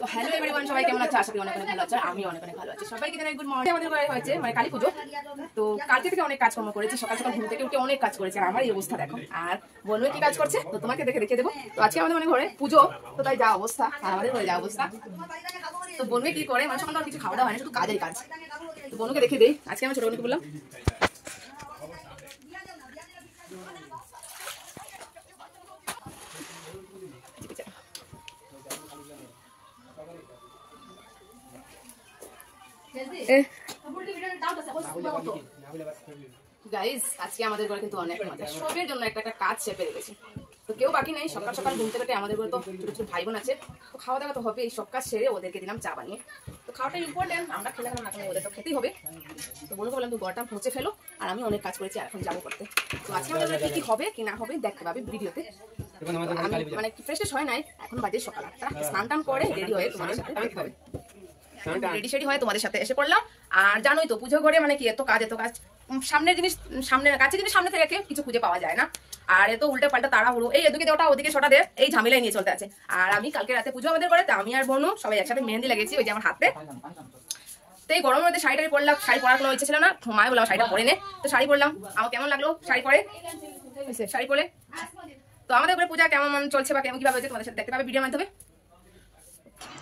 তো hello everyone, সবাই কেমন আছে? আশা করি অনেক অনেক ভালো আছে। আমি অনেক অনেক ভালো আছি। সবাইকে জানাই গুড মর্নিং। আমাদের ঘরে হয়েছে মানে কালী পুজো, তো কালকে থেকে অনেক কাজকর্ম করেছি। সকাল সকাল ঘুম থেকে উঠে অনেক কাজ করেছি। আর আমার এই অবস্থা দেখো। আর বলবে কি কাজ করছে, তো তোমাকে দেখিয়ে দেবো। তো আজকে আমাদের মানে ঘরে পুজো, তো তাই যা অবস্থা, আর আমাদের ঘরে যা অবস্থা। তো বলবে কি করে, মানে সকাল কিছু খাওয়া দাওয়া হয় না, শুধু কাজের কাজ। তো বোনকে দেখে দিই। আজকে আমি ছোট বোনকে বললাম গাইস, আজকে আমাদের ঘরে কিন্তু অনেক মজা। সবের জন্য একটা একটা কাজ চেপে রেখেছি। তো কেউ বাকি নেই। সকাল সকাল ঘুম থেকে আমাদের ঘরে তো ছোট ছোট ভাই বোন আছে, তো খাওয়া দাওয়া তো হবে। এই সব কাজ সেরে ওদেরকে দিলাম চা বানিয়ে। তো খাওয়াটা ইম্পর্টেন্ট, আমরা খেলে না খেলে ওদের তো খেতেই হবে। তো বলবো বললাম তুই গড়টা পৌঁছে ফেলো, আর আমি অনেক কাজ করেছি, এখন যাবো করতে। তো আজকে আমাদের কি কি হবে কি না হবে দেখতে পাবে ভিডিওতে। আমি মানে ফ্রেশ হয় নাই, এখন বাজে সকাল 8টা। স্নান টান করে রেডি হয়ে তোমাদের সাথে দেখতে হবে। রেডি সেডি হয়ে তোমাদের সাথে এসে পড়লাম। আর জানোই তো পুজো ঘরে মানে কি এত কাজ সামনের জিনিস কাছের জিনিস সামনে থেকে রেখে কিছু খুঁজে পাওয়া যায় না। আর এত উল্টে পাল্টা তাড়াহুড়ো, এই এদিকে ওটা ওদিকে সোটা দে, এই ঝামেলাই নিয়ে চলতে আছে। আর আমি কালকে রাতে পুজো আমাদের ঘরে, আমি আর বোনু সবাই একসাথে মেহেন্দি লাগিয়েছি ওই যে আমার হাতে। তো এই গরমের মধ্যে শাড়িটাই পরলাম। শাড়ি পরার কোনো ইচ্ছে ছিল না, মায় বললাম শাড়িটা পরে নে। তো শাড়ি পরলাম। আমার কেমন লাগলো শাড়ি পরে? শাড়ি পরে তো আমাদের ঘরে পূজা কেমন চলছে বা কেমন কিভাবে হয়েছে তোমাদের সাথে দেখতে পাবে ভিডিওর মাধ্যমে।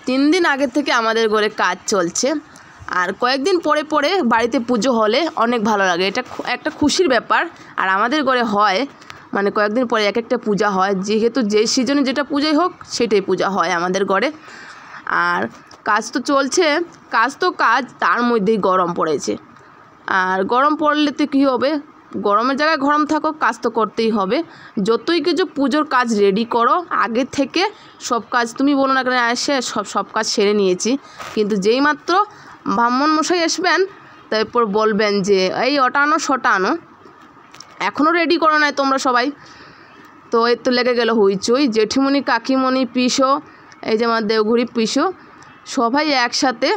3 দিন আগের থেকে আমাদের ঘরে কাজ চলছে। আর কয়েকদিন পরে পরে বাড়িতে পুজো হলে অনেক ভালো লাগে, এটা একটা খুশির ব্যাপার। আর আমাদের ঘরে হয় মানে কয়েকদিন পরে এক একটা পূজা হয়, যেহেতু যে সিজনে যেটা পূজাই হোক সেটাই পূজা হয় আমাদের ঘরে। আর কাজ তো চলছে, কাজ তার মধ্যেই গরম পড়েছে। আর গরম পড়লে তো কী হবে, গরমের জায়গায় গরম থাকো, কাজ তো করতেই হবে। যতই কিছু পুজোর কাজ রেডি করো আগে থেকে, সব কাজ তুমি বলো না কেন এসে সব কাজ সেরে নিয়েছি, কিন্তু যেই মাত্র ব্রাহ্মণ মশাই আসবেন তারপর বলবেন যে এই ওটা আনো শটা আনো, এখনও রেডি করো নাই তোমরা সবাই। তো এর তো লেগে গেল হইচই। জেঠিমণি, কাকিমণি, পিসো, এই যে আমার দেওঘুরি পিসো, সবাই একসাথে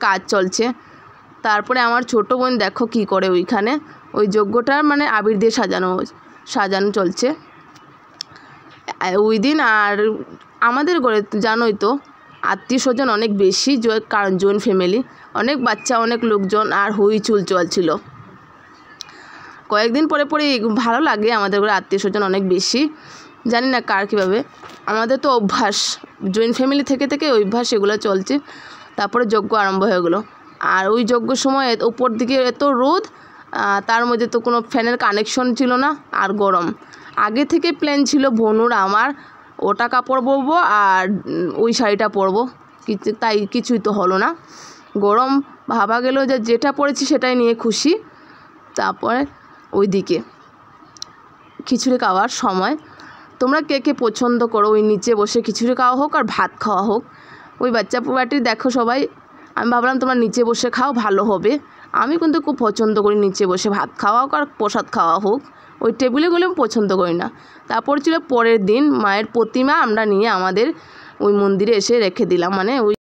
কাজ চলছে। তারপরে আমার ছোটো বোন দেখো কি করে ওইখানে ওই যজ্ঞটার মানে আবির দিয়ে সাজানো চলছে ওই দিন। আর আমাদের ঘরে জানোই তো আত্মীয় স্বজন অনেক বেশি, কারণ জয়েন্ট ফ্যামিলি, অনেক বাচ্চা অনেক লোকজন, আর হইচুল চলছিল। কয়েকদিন পরে পরে ভালো লাগে, আমাদের ঘরে আত্মীয় স্বজন অনেক বেশি। জানি না কার কীভাবে, আমাদের তো অভ্যাস, জয়েন্ট ফ্যামিলি থেকে থেকে অভ্যাস এগুলো চলছে। তারপরে যজ্ঞ আরম্ভ হয়ে গেলো। আর ওই যজ্ঞের সময় উপর দিকে এত রোদ, তার মধ্যে তো কোনো ফ্যানের কানেকশন ছিল না, আর গরম। আগে থেকে প্ল্যান ছিল ভনুর আমার ওটা কাপড় পরবো আর ওই শাড়িটা পরবো, তাই কিছুই তো হলো না। গরম ভাবা গেল যে যেটা পরেছি সেটাই নিয়ে খুশি। তারপরে ওইদিকে খিচুড়ি খাওয়ার সময়, তোমরা কে কে পছন্দ করো ওই নিচে বসে খিচুড়ি খাওয়া হোক আর ভাত খাওয়া হোক, ওই বাচ্চা পুবাটি দেখো সবাই। আমি ভাবলাম তোমরা নিচে বসে খাও, ভালো হবে। আমি কিন্তু খুব পছন্দ করি নিচে বসে ভাত খাওয়া হোক আর প্রসাদ খাওয়া হোক, ওই টেবিলে গেলে আমি পছন্দ করি না। তারপর ছিল পরের দিন মায়ের প্রতিমা আমরা নিয়ে আমাদের ওই মন্দিরে এসে রেখে দিলাম, মানে ওই